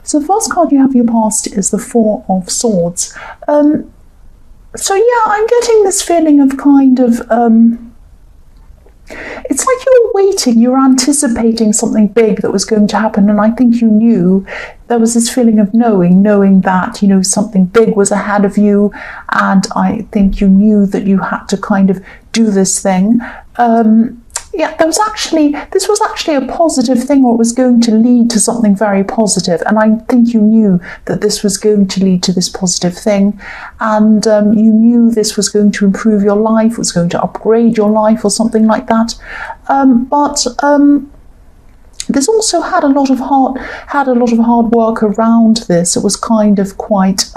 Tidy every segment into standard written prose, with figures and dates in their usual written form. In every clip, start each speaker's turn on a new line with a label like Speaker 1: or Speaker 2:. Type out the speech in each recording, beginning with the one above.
Speaker 1: So the first card you have for your past is the Four of Swords. So yeah, I'm getting this feeling of kind of, it's like you were waiting, you were anticipating something big that was going to happen, and I think you knew. There was this feeling of knowing that, you know, something big was ahead of you, and I think you knew that you had to kind of do this thing. Yeah, this was actually a positive thing, or it was going to lead to something very positive. And I think you knew that this was going to lead to this positive thing. And you knew this was going to improve your life, was going to upgrade your life or something like that. But this also had a lot of hard work around this. It was kind of quite...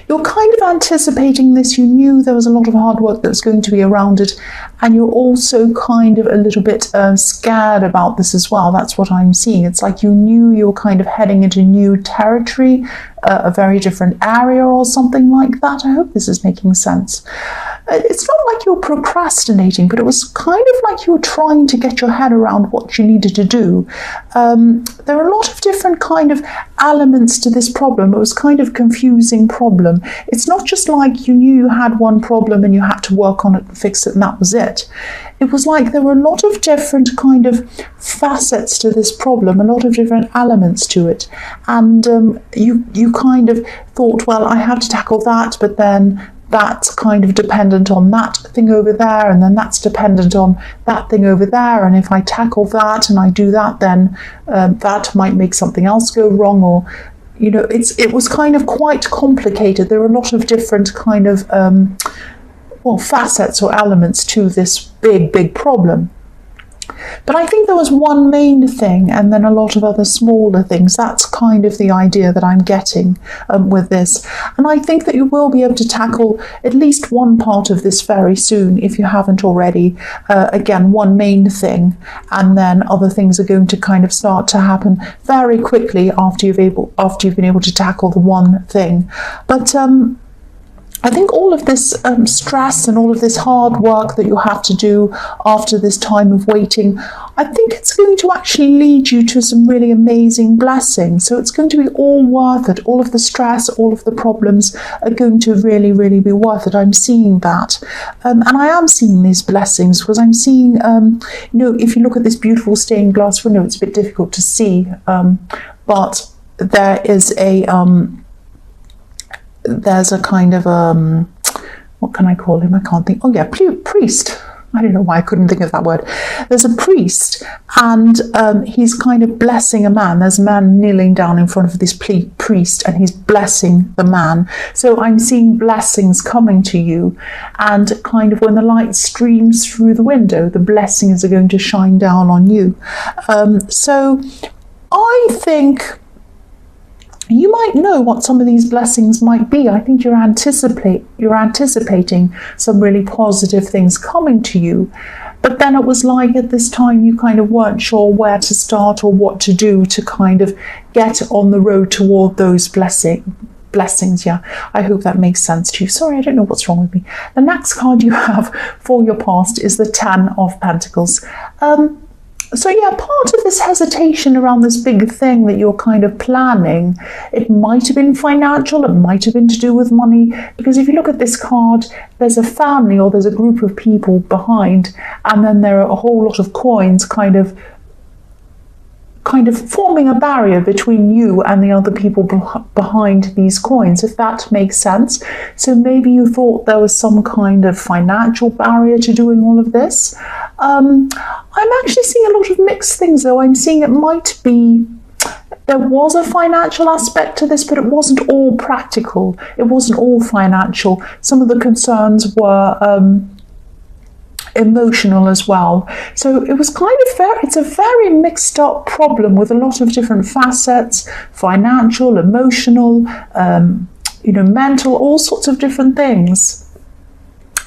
Speaker 1: you're kind of anticipating this. You knew there was a lot of hard work that was going to be around it, and you're also kind of a little bit scared about this as well. That's what I'm seeing. It's like you knew you were kind of heading into new territory, a very different area or something like that. I hope this is making sense. It's not like you're procrastinating, but it was kind of like you were trying to get your head around what you needed to do. There are a lot of different kind of elements to this problem. It was kind of a confusing problem. It's not just like you knew you had one problem and you had to work on it and fix it and that was it. It was like there were a lot of different kind of facets to this problem, a lot of different elements to it. And you kind of thought, well, I have to tackle that, but then that's kind of dependent on that thing over there, and then that's dependent on that thing over there, and if I tackle that and I do that, then that might make something else go wrong, or, you know, it was kind of quite complicated. There were a lot of different kind of facets or elements to this big problem. But I think there was one main thing and then a lot of other smaller things. That's kind of the idea that I'm getting with this. And I think that you will be able to tackle at least one part of this very soon, if you haven't already. Again, one main thing, and then other things are going to kind of start to happen very quickly after you've been able to tackle the one thing. But I think all of this stress and all of this hard work that you have to do after this time of waiting, I think it's going to actually lead you to some really amazing blessings. So it's going to be all worth it. All of the stress, all of the problems are going to really, really be worth it. I'm seeing that. And I am seeing these blessings because I'm seeing, you know, if you look at this beautiful stained glass window, it's a bit difficult to see, but there is there's a kind of, what can I call him? I can't think. Oh yeah, priest. I don't know why I couldn't think of that word. There's a priest, and he's kind of blessing a man. There's a man kneeling down in front of this priest, and he's blessing the man. So I'm seeing blessings coming to you, and kind of when the light streams through the window, the blessings are going to shine down on you. So I think you might know what some of these blessings might be. I think you're anticipating some really positive things coming to you. But then it was like at this time you kind of weren't sure where to start or what to do to kind of get on the road toward those blessings. Yeah, I hope that makes sense to you. Sorry, I don't know what's wrong with me. The next card you have for your past is the Ten of Pentacles. So yeah, part of this hesitation around this big thing that you're kind of planning, it might have been financial, it might have been to do with money, because if you look at this card, there's a family or there's a group of people behind, and then there are a whole lot of coins kind of forming a barrier between you and the other people behind these coins, if that makes sense. So maybe you thought there was some kind of financial barrier to doing all of this. I'm actually seeing a lot of mixed things though. I'm seeing it might be, there was a financial aspect to this, but it wasn't all practical. It wasn't all financial. Some of the concerns were emotional as well. So it was kind of it's a very mixed up problem with a lot of different facets, financial, emotional, you know, mental, all sorts of different things.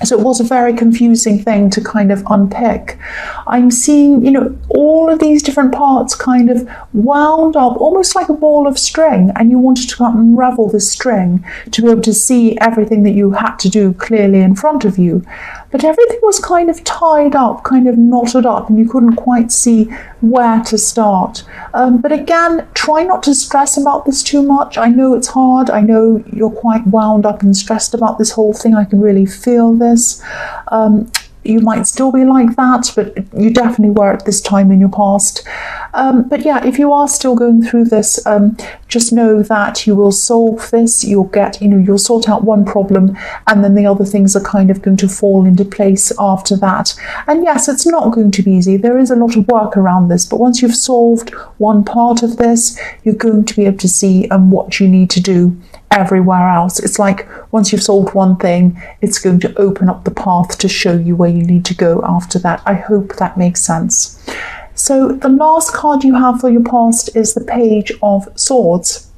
Speaker 1: So it was a very confusing thing to kind of unpick. I'm seeing, you know, all of these different parts kind of wound up almost like a ball of string, and you wanted to unravel this string to be able to see everything that you had to do clearly in front of you. but everything was kind of tied up, kind of knotted up, and you couldn't quite see where to start. But again, try not to stress about this too much. I know it's hard. I know you're quite wound up and stressed about this whole thing. I can really feel this. You might still be like that, but you definitely were at this time in your past. But yeah, if you are still going through this, just know that you will solve this. You'll get, you'll sort out one problem, and then the other things are kind of going to fall into place after that. And yes, it's not going to be easy. There is a lot of work around this, but once you've solved one part of this, you're going to be able to see what you need to do everywhere else. It's like once you've solved one thing, it's going to open up the path to show you where you need to go after that. I hope that makes sense. So the last card you have for your past is the Page of Swords.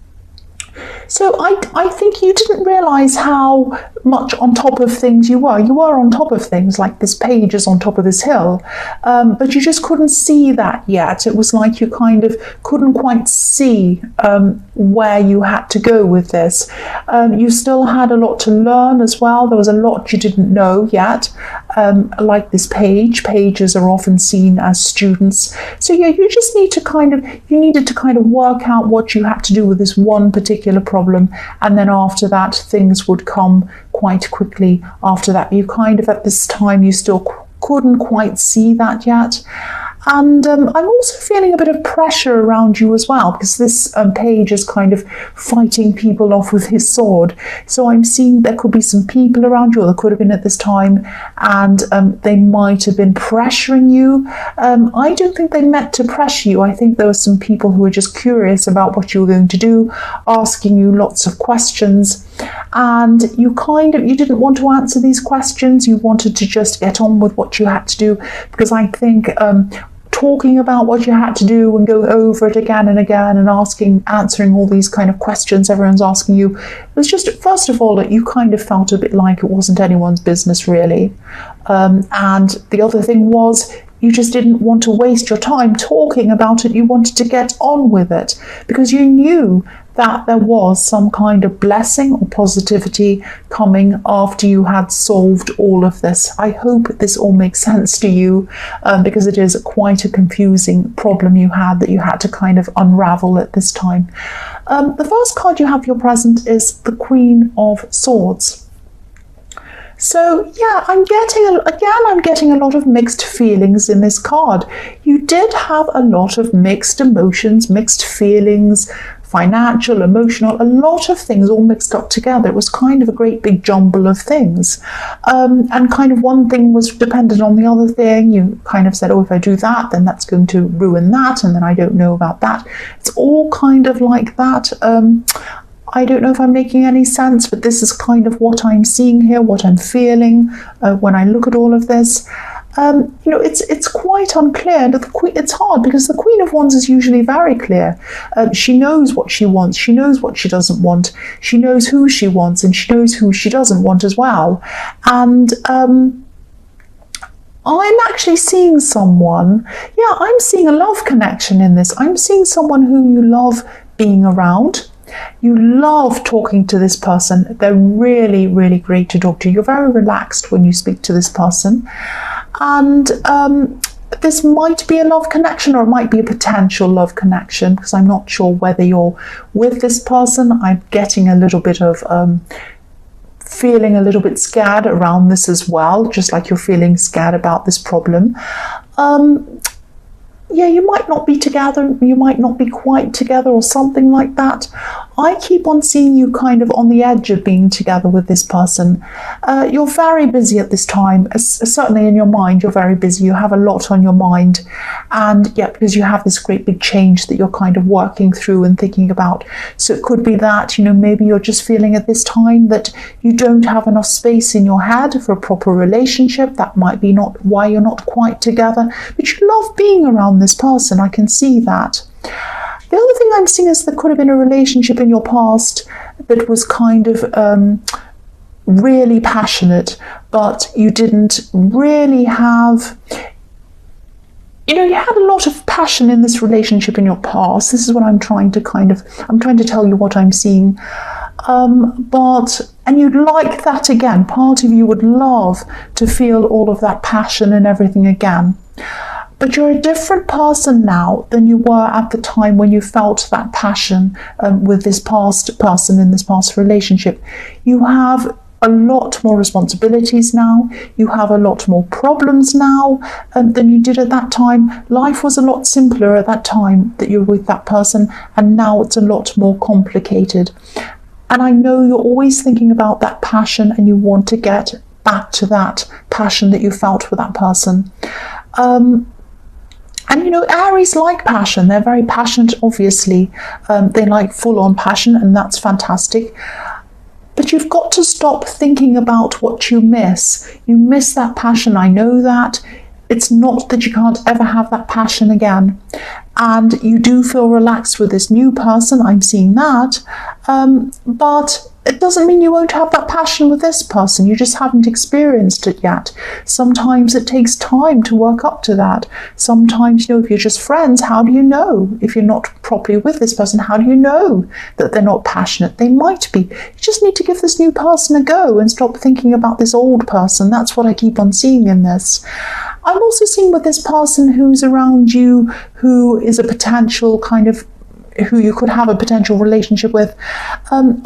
Speaker 1: So I think you didn't realise how much on top of things you were. You were on top of things, like this page is on top of this hill, but you just couldn't see that yet. It was like you kind of couldn't quite see where you had to go with this. You still had a lot to learn as well. There was a lot you didn't know yet, like this page. Pages are often seen as students. So yeah, you just need to needed to kind of work out what you had to do with this one particular problem, and then after that things would come quite quickly after that. You kind of, at this time, you still couldn't quite see that yet. And I'm also feeling a bit of pressure around you as well, because this page is kind of fighting people off with his sword. So I'm seeing there could be some people around you, or there could have been at this time, and they might have been pressuring you. I don't think they meant to pressure you. I think there were some people who were just curious about what you were going to do, asking you lots of questions. And you didn't want to answer these questions. You wanted to just get on with what you had to do, because I think talking about what you had to do and go over it again and again and answering all these kind of questions everyone's asking you, it was just, first of all, that you kind of felt a bit like it wasn't anyone's business really. And the other thing was, you just didn't want to waste your time talking about it. You wanted to get on with it because you knew that there was some kind of blessing or positivity coming after you had solved all of this. I hope this all makes sense to you, because it is quite a confusing problem you had that you had to kind of unravel at this time. The first card you have for your present is the Queen of Swords. So yeah, I'm getting a lot of mixed feelings in this card. You did have a lot of mixed emotions, mixed feelings, financial, emotional, a lot of things all mixed up together. It was kind of a great big jumble of things. And kind of one thing was dependent on the other thing. You kind of said, oh, if I do that, then that's going to ruin that, and then I don't know about that. It's all kind of like that. I don't know if I'm making any sense, but this is kind of what I'm seeing here, what I'm feeling when I look at all of this. It's quite unclear, and it's hard because the Queen of Wands is usually very clear. She knows what she wants, she knows what she doesn't want, she knows who she wants, and she knows who she doesn't want as well. And I'm actually seeing someone, I'm seeing a love connection in this. I'm seeing someone who you love being around. You love talking to this person. They're really, really great to talk to. You're very relaxed when you speak to this person. And this might be a love connection, or it might be a potential love connection, because I'm not sure whether you're with this person. I'm getting a little bit of feeling a little bit scared around this as well, just like you're feeling scared about this problem. You might not be together, you might not be quite together, or something like that. I keep on seeing you kind of on the edge of being together with this person. You're very busy at this time, certainly in your mind, you're very busy. You have a lot on your mind. And because you have this great big change that you're kind of working through and thinking about. So it could be that, maybe you're just feeling at this time that you don't have enough space in your head for a proper relationship. That might be not why you're not quite together, but you love being around this person. I can see that. The other thing I'm seeing is there could have been a relationship in your past that was kind of really passionate, but you didn't really have, you had a lot of passion in this relationship in your past. This is what I'm trying to tell you what I'm seeing. And you'd like that again. Part of you would love to feel all of that passion and everything again. But you're a different person now than you were at the time when you felt that passion with this past person in this past relationship. You have a lot more responsibilities now. You have a lot more problems now than you did at that time. Life was a lot simpler at that time that you were with that person, and now it's a lot more complicated. And I know you're always thinking about that passion, and you want to get back to that passion that you felt with that person. And you know, Aries like passion. They're very passionate, obviously. They like full-on passion, and that's fantastic. But you've got to stop thinking about what you miss. You miss that passion, I know that. It's not that you can't ever have that passion again. And you do feel relaxed with this new person, I'm seeing that. But it doesn't mean you won't have that passion with this person. You just haven't experienced it yet. Sometimes it takes time to work up to that. Sometimes, you know, if you're just friends, how do you know? If you're not properly with this person, how do you know that they're not passionate? They might be. You just need to give this new person a go and stop thinking about this old person. That's what I keep on seeing in this. I'm also seeing with this person who's around you, who is a potential kind of who you could have a potential relationship with, I'm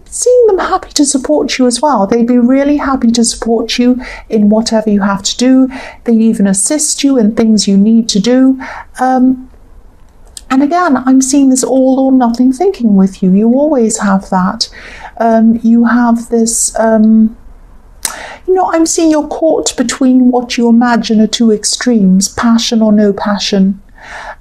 Speaker 1: seeing them happy to support you as well. They'd be really happy to support you in whatever you have to do. They even assist you in things you need to do. And again, I'm seeing this all or nothing thinking with you. You always have that. You have this, you know, I'm seeing you're caught between what you imagine are two extremes, passion or no passion.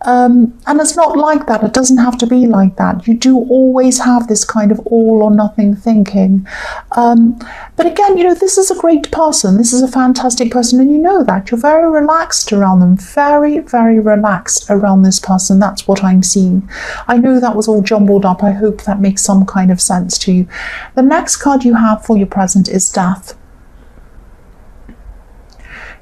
Speaker 1: And it's not like that. It doesn't have to be like that. You do always have this kind of all or nothing thinking. But again, you know, this is a great person. This is a fantastic person, and you know that. You're very relaxed around them. Very, very relaxed around this person. That's what I'm seeing. I know that was all jumbled up. I hope that makes some kind of sense to you. The next card you have for your present is Death.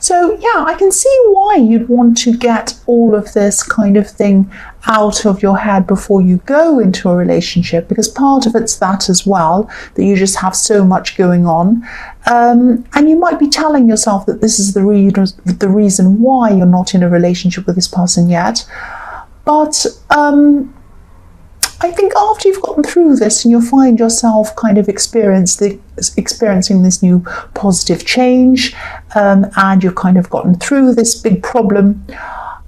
Speaker 1: So yeah, I can see why you'd want to get all of this kind of thing out of your head before you go into a relationship, because part of it's that as well, that you just have so much going on. And you might be telling yourself that this is the reason why you're not in a relationship with this person yet. But I think after you've gotten through this and you'll find yourself kind of experiencing this new positive change, and you've kind of gotten through this big problem,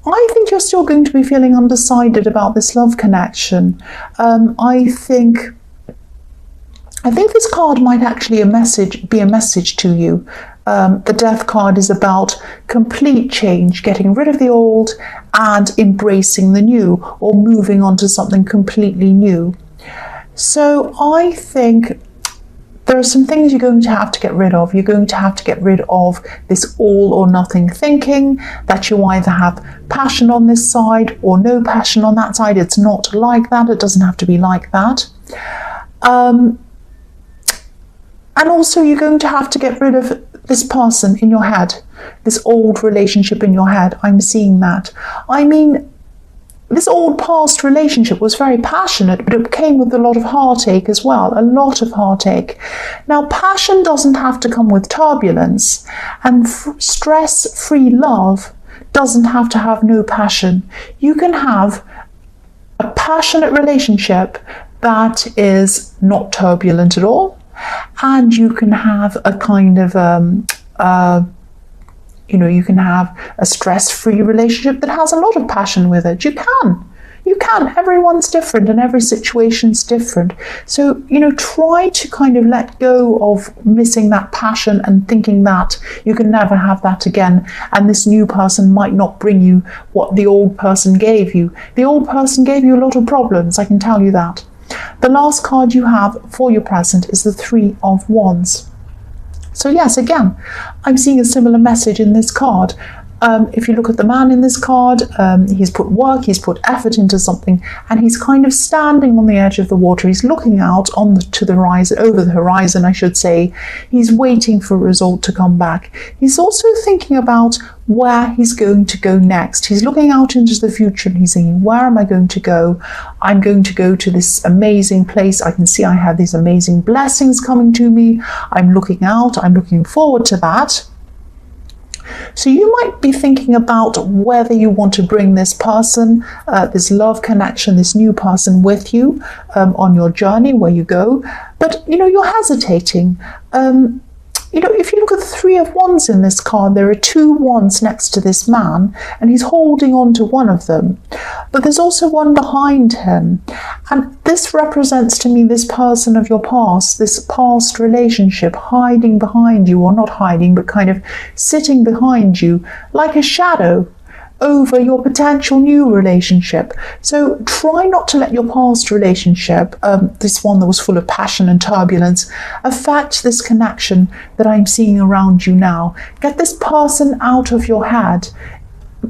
Speaker 1: I think you're still going to be feeling undecided about this love connection. I think this card might actually be a message to you. The Death card is about complete change, getting rid of the old and embracing the new, or moving on to something completely new. So I think there are some things you're going to have to get rid of. You're going to have to get rid of this all or nothing thinking, that you either have passion on this side or no passion on that side. It's not like that. It doesn't have to be like that. And also you're going to have to get rid of this person in your head, this old relationship in your head. I'm seeing that. I mean, this old past relationship was very passionate, but it came with a lot of heartache as well, a lot of heartache. Now, passion doesn't have to come with turbulence, and stress-free love doesn't have to have no passion. You can have a passionate relationship that is not turbulent at all, and you can have a kind of you can have a stress-free relationship that has a lot of passion with it. You can. Everyone's different and every situation's different. So, try to kind of let go of missing that passion and thinking that you can never have that again. And this new person might not bring you what the old person gave you. The old person gave you a lot of problems, I can tell you that. The last card you have for your present is the Three of Wands. So yes, again, I'm seeing a similar message in this card. If you look at the man in this card, he's put work, he's put effort into something, and he's kind of standing on the edge of the water. He's looking out to the horizon, over the horizon, I should say. He's waiting for a result to come back. He's also thinking about where he's going to go next. He's looking out into the future and he's thinking, where am I going to go? I'm going to go to this amazing place. I can see I have these amazing blessings coming to me. I'm looking out, I'm looking forward to that. So you might be thinking about whether you want to bring this person, this love connection, this new person with you on your journey where you go. But, you're hesitating. If you look at the Three of Wands in this card, there are two wands next to this man, and he's holding on to one of them. But there's also one behind him. And this represents to me this person of your past, this past relationship hiding behind you, or not hiding, but kind of sitting behind you like a shadow over your potential new relationship. So try not to let your past relationship, this one that was full of passion and turbulence, affect this connection that I'm seeing around you now. Get this person out of your head.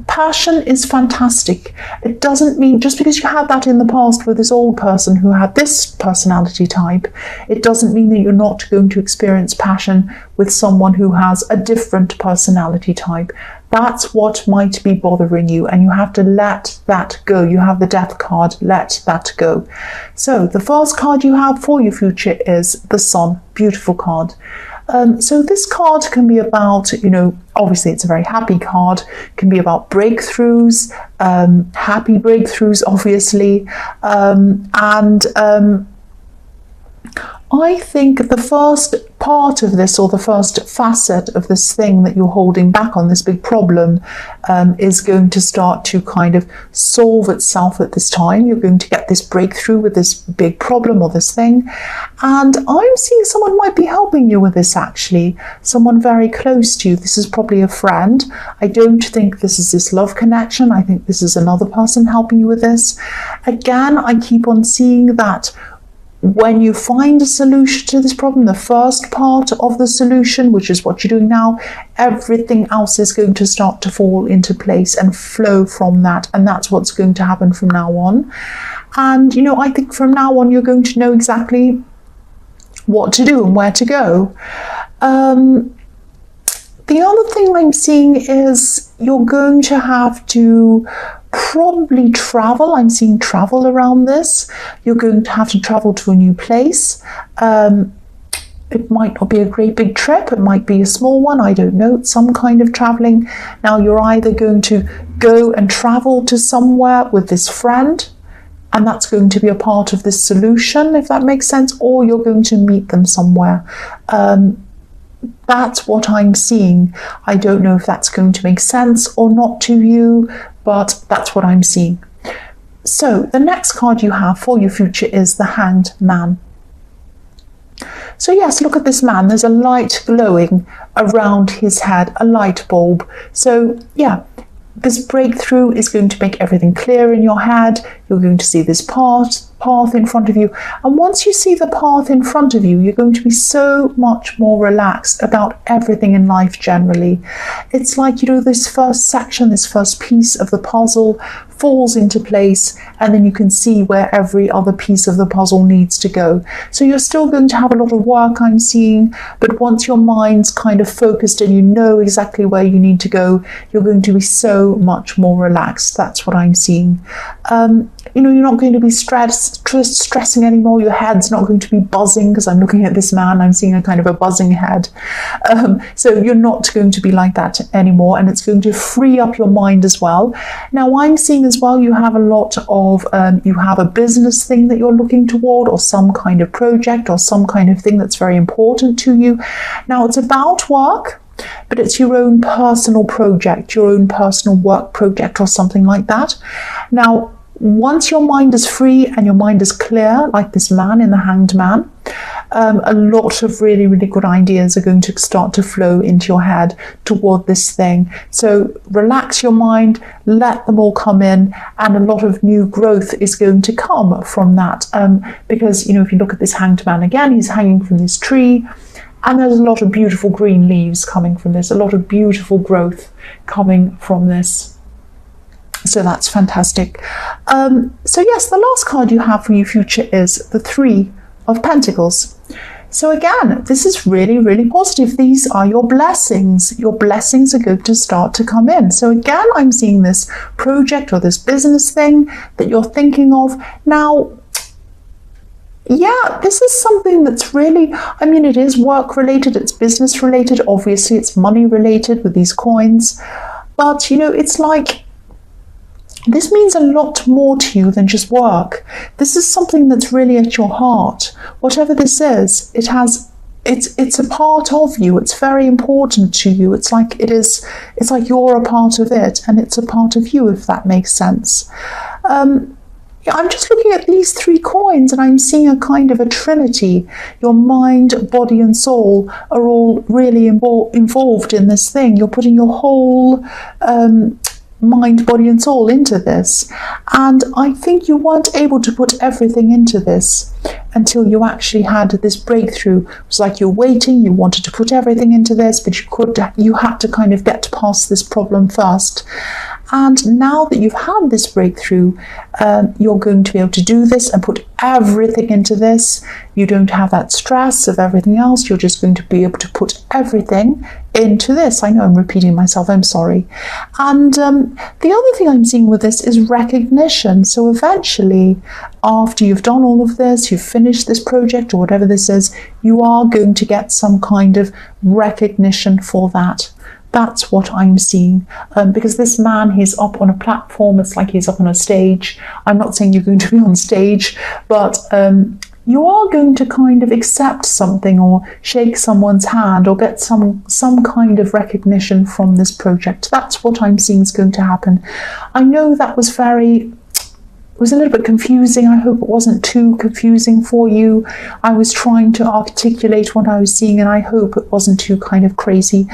Speaker 1: Passion is fantastic. It doesn't mean, just because you had that in the past with this old person who had this personality type, it doesn't mean that you're not going to experience passion with someone who has a different personality type. That's what might be bothering you, and you have to let that go. You have the Death card, let that go. So the first card you have for your future is the Sun. Beautiful card. So this card can be about, obviously it's a very happy card, can be about breakthroughs, happy breakthroughs, obviously, I think the first part of this, or the first facet of this thing that you're holding back on, this big problem, is going to start to kind of solve itself at this time. You're going to get this breakthrough with this big problem or this thing. And I'm seeing someone might be helping you with this, actually. Someone very close to you. This is probably a friend. I don't think this is this love connection. I think this is another person helping you with this. Again, I keep on seeing that when you find a solution to this problem, the first part of the solution, which is what you're doing now, everything else is going to start to fall into place and flow from that. And that's what's going to happen from now on. And, I think from now on, you're going to know exactly what to do and where to go. The other thing I'm seeing is you're going to have to probably travel. I'm seeing travel around this. You're going to have to travel to a new place. It might not be a great big trip. It might be a small one. I don't know. Some kind of traveling. Now, you're either going to go and travel to somewhere with this friend, and that's going to be a part of this solution, if that makes sense, or you're going to meet them somewhere. That's what I'm seeing. I don't know if that's going to make sense or not to you, but that's what I'm seeing. So the next card you have for your future is the Hanged Man. So yes, look at this man. There's a light glowing around his head, a light bulb. So yeah, this breakthrough is going to make everything clear in your head. You're going to see this path in front of you. And once you see the path in front of you, you're going to be so much more relaxed about everything in life generally. It's like, this first section, this first piece of the puzzle falls into place, and then you can see where every other piece of the puzzle needs to go. So you're still going to have a lot of work, I'm seeing, but once your mind's kind of focused and you know exactly where you need to go, you're going to be so much more relaxed. That's what I'm seeing. You're not going to be stressing anymore. Your head's not going to be buzzing, because I'm looking at this man, I'm seeing a kind of a buzzing head. So you're not going to be like that anymore, and it's going to free up your mind as well. Now, I'm seeing as well, you have a lot of, you have a business thing that you're looking toward, or some kind of project, or some kind of thing that's very important to you. Now, it's about work, but it's your own personal project, your own personal work project, or something like that. Now, once your mind is free and your mind is clear, like this man in the Hanged Man, a lot of really, really good ideas are going to start to flow into your head toward this thing. So relax your mind, let them all come in, and a lot of new growth is going to come from that. Because, if you look at this Hanged Man again, he's hanging from this tree, And there's a lot of beautiful green leaves coming from this, a lot of beautiful growth coming from this. So that's fantastic. So yes, the last card you have for your future is the Three of Pentacles. So again, this is really, really positive. These are your blessings. Your blessings are going to start to come in. So again, I'm seeing this project or this business thing that you're thinking of. Now, yeah, this is something that's really, I mean, it is work related, it's business related, obviously it's money related with these coins. But, you know, it's like, this means a lot more to you than just work. This is something that's really at your heart. Whatever this is, it's a part of you. It's very important to you. It's like you're a part of it, and it's a part of you, if that makes sense. I'm just looking at these three coins, and I'm seeing a kind of a trinity. Your mind, body, and soul are all really involved in this thing. You're putting your whole mind, body, and soul into this. And I think you weren't able to put everything into this until you actually had this breakthrough. It was like you're waiting, you wanted to put everything into this, but you had to kind of get past this problem first. And now that you've had this breakthrough, you're going to be able to do this and put everything into this. You don't have that stress of everything else. You're just going to be able to put everything into this. I know I'm repeating myself, I'm sorry. And the other thing I'm seeing with this is recognition. So eventually, after you've done all of this, you've finished this project or whatever this is, you are going to get some kind of recognition for that. That's what I'm seeing, because this man, he's up on a platform. It's like he's up on a stage. I'm not saying you're going to be on stage, but you are going to kind of accept something or shake someone's hand or get some kind of recognition from this project. That's what I'm seeing is going to happen. I know that was it was a little bit confusing. I hope it wasn't too confusing for you. I was trying to articulate what I was seeing, and I hope it wasn't too kind of crazy.